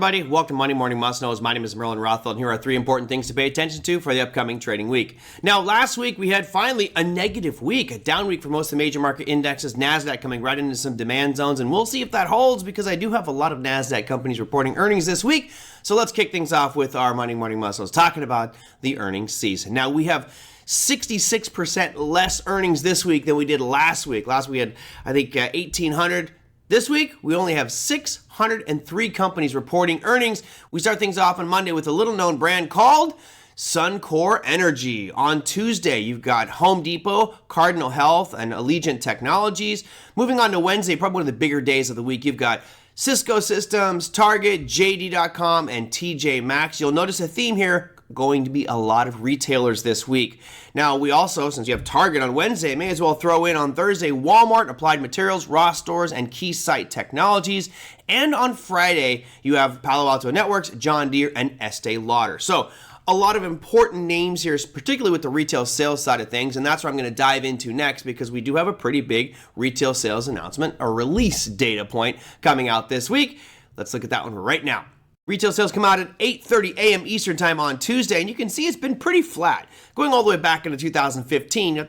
everybody. Welcome to Monday Morning Must Knows. My name is Merlin Rothfeld, and here are 3 important things to pay attention to for the upcoming trading week. Now, last week we had finally a negative week, a down week for most of the major market indexes, NASDAQ coming right into some demand zones, and we'll see if that holds because I do have a lot of NASDAQ companies reporting earnings this week. So let's kick things off with our Monday Morning Must Knows, talking about the earnings season. Now, we have 66% less earnings this week than we did last week. Last week we had, I think, 1,800. This week, we only have 603 companies reporting earnings. We start things off on Monday with a little-known brand called Suncor Energy. On Tuesday, you've got Home Depot, Cardinal Health, and Allegiant Technologies. Moving on to Wednesday, probably one of the bigger days of the week, you've got Cisco Systems, Target, JD.com, and TJ Maxx. You'll notice a theme here, going to be a lot of retailers this week. Now, we also, since you have Target on Wednesday, may as well throw in on Thursday Walmart, Applied Materials, Ross Stores, and Keysight Technologies. And on Friday, you have Palo Alto Networks, John Deere, and Estee Lauder. So, a lot of important names here, particularly with the retail sales side of things, and that's what I'm going to dive into next because we do have a pretty big retail sales announcement, a release data point coming out this week. Let's look at that one right now. Retail sales come out at 8:30 a.m. Eastern time on Tuesday, and you can see it's been pretty flat. Going all the way back into 2015,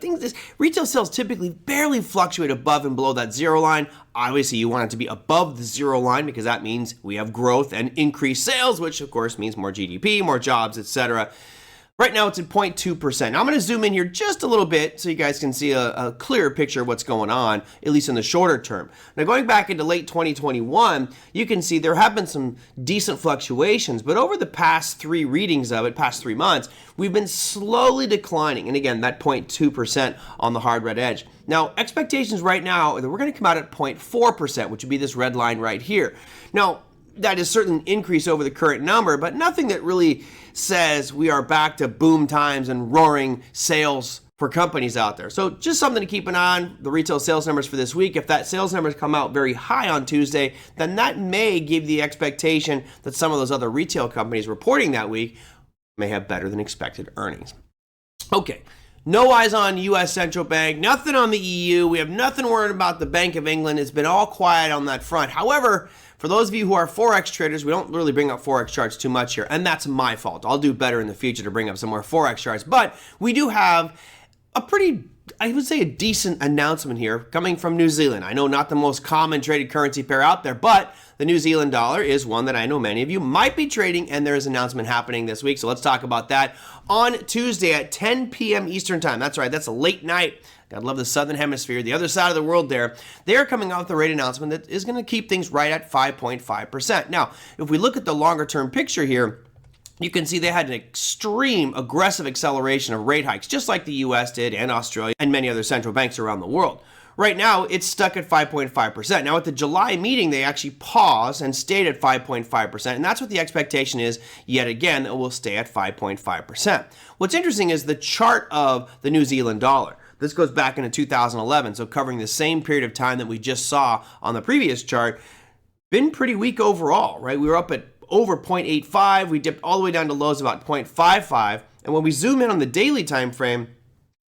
retail sales typically barely fluctuate above and below that zero line. Obviously, you want it to be above the zero line because that means we have growth and increased sales, which of course means more GDP, more jobs, etc. Right now, it's at 0.2%. Now, I'm going to zoom in here just a little bit so you guys can see a clearer picture of what's going on, at least in the shorter term. Now, going back into late 2021, you can see there have been some decent fluctuations, but over the past 3 readings of it, past 3 months, we've been slowly declining. And again, that 0.2% on the hard red edge. Now, expectations right now are that we're going to come out at 0.4%, which would be this red line right here. Now, that is certainly an increase over the current number, but nothing that really says we are back to boom times and roaring sales for companies out there. So just something to keep an eye on, the retail sales numbers for this week. If that sales numbers come out very high on Tuesday, then that may give the expectation that some of those other retail companies reporting that week may have better than expected earnings. Okay. No eyes on U.S. Central Bank, nothing on the EU. We have nothing worried about the Bank of England. It's been all quiet on that front. However, for those of you who are Forex traders, we don't really bring up Forex charts too much here, and that's my fault. I'll do better in the future to bring up some more Forex charts, but we do have a pretty, I would say, a decent announcement here coming from New Zealand. I know not the most common traded currency pair out there, but the New Zealand dollar is one that I know many of you might be trading, and there is an announcement happening this week, so let's talk about that on Tuesday at 10 p.m. Eastern Time. That's right, that's a late night. God love the Southern Hemisphere, the other side of the world there. They're coming out with a rate announcement that is going to keep things right at 5.5%. Now, if we look at the longer term picture here, you can see they had an extreme aggressive acceleration of rate hikes, just like the U.S. did and Australia and many other central banks around the world. Right now, it's stuck at 5.5%. Now, at the July meeting, they actually paused and stayed at 5.5%, and that's what the expectation is, yet again, it will stay at 5.5%. What's interesting is the chart of the New Zealand dollar. This goes back into 2011, so covering the same period of time that we just saw on the previous chart. Been pretty weak overall, right? We were up at over 0.85. We dipped all the way down to lows about 0.55. And when we zoom in on the daily time frame,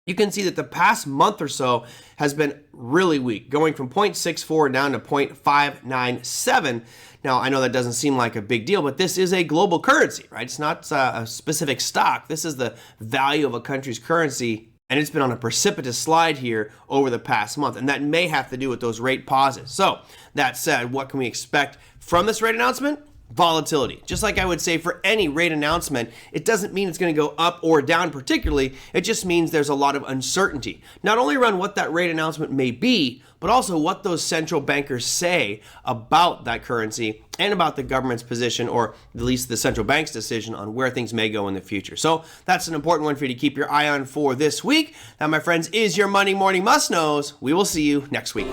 you can see that the past month or so has been really weak, going from 0.64 down to 0.597. Now, I know that doesn't seem like a big deal, but this is a global currency, right? It's not a specific stock. This is the value of a country's currency, and it's been on a precipitous slide here over the past month, and that may have to do with those rate pauses. So, that said, what can we expect from this rate announcement? Volatility. Just like I would say for any rate announcement, it doesn't mean it's going to go up or down particularly. It just means there's a lot of uncertainty, not only around what that rate announcement may be, but also what those central bankers say about that currency and about the government's position, or at least the central bank's decision on where things may go in the future. So that's an important one for you to keep your eye on for this week. That, my friends, is your Monday Morning Must Knows. We will see you next week.